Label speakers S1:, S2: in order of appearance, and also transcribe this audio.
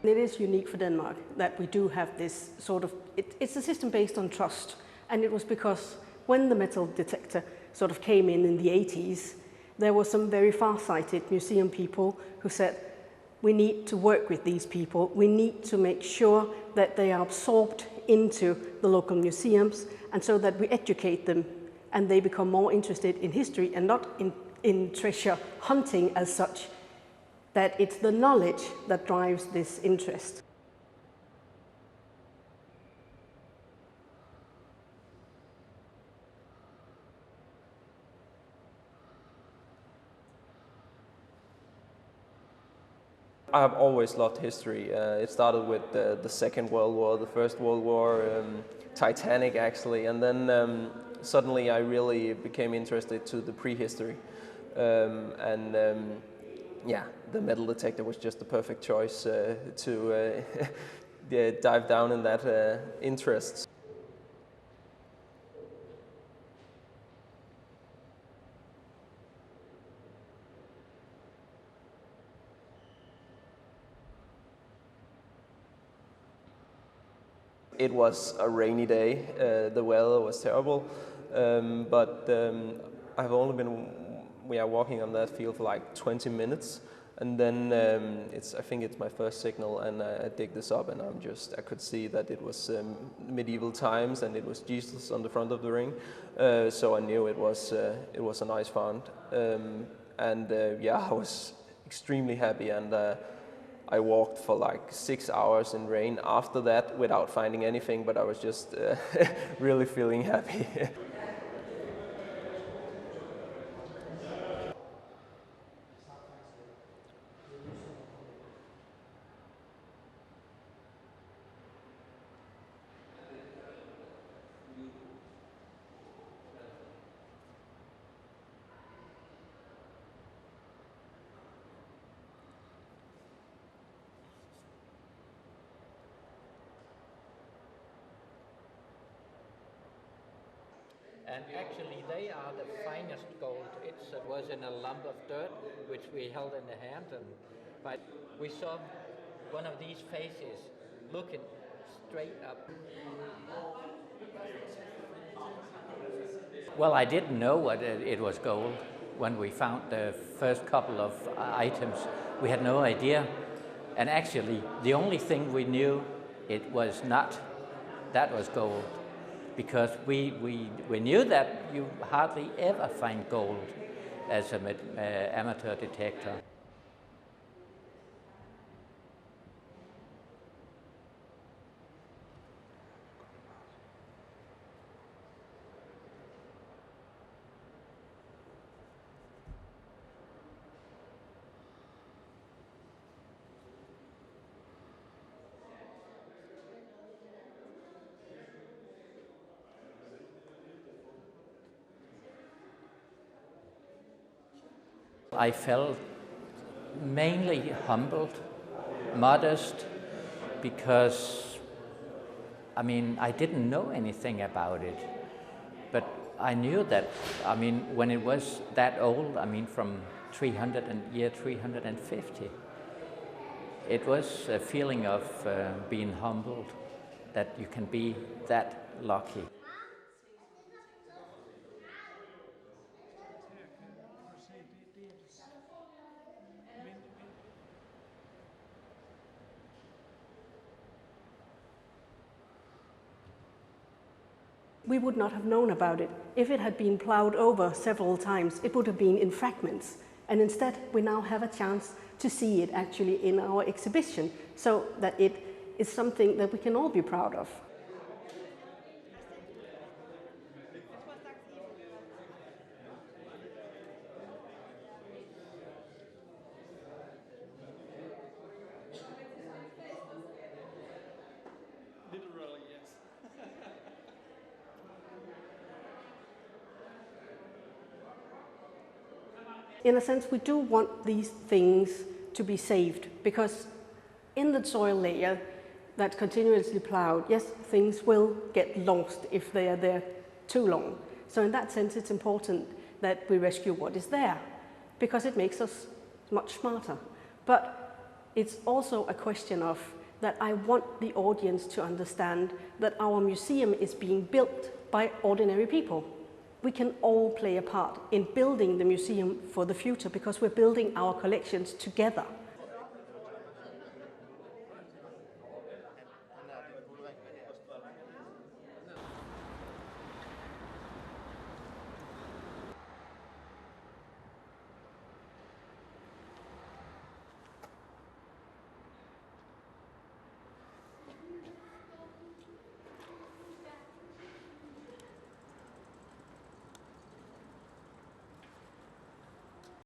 S1: It is unique for Denmark that we do have this sort of, it's a system based on trust. And it was because when the metal detector sort of came in the 80s, there were some very far-sighted museum people who said, we need to work with these people. We need to make sure that they are absorbed into the local museums, and so that we educate them and they become more interested in history and not in treasure hunting as such. That it's the knowledge that drives this interest.
S2: I have always loved history. It started with the Second World War, the First World War, Titanic actually, and then suddenly I really became interested to the prehistory. Yeah, the metal detector was just the perfect choice to dive down in that interest. It was a rainy day, the weather was terrible, but I've only been walking on that field for like 20 minutes, and then I think it's my first signal, and I dig this up, and I could see that it was medieval times, and it was Jesus on the front of the ring, so I knew it was a nice find, yeah, I was extremely happy, and I walked for like 6 hours in rain after that without finding anything, but I was just really feeling happy.
S3: And actually they are the finest gold. It was in a lump of dirt which we held in the hand, but we saw one of these faces looking straight up. Well, I didn't know what it was gold when we found the first couple of items. We had no idea, and actually the only thing we knew it was not that was gold. Because we knew that you hardly ever find gold as an amateur detector. I felt mainly humbled, modest, because I didn't know anything about it. But I knew that, when it was that old, from 350, it was a feeling of being humbled, that you can be that lucky.
S1: We would not have known about it. If it had been plowed over several times, it would have been in fragments. And instead, we now have a chance to see it actually in our exhibition, so that it is something that we can all be proud of.
S4: Literally, yes.
S1: In a sense, we do want these things to be saved, because in the soil layer that's continuously plowed, yes, things will get lost if they are there too long. So in that sense, it's important that we rescue what is there, because it makes us much smarter. But it's also a question of that I want the audience to understand that our museum is being built by ordinary people. We can all play a part in building the museum for the future because we're building our collections together.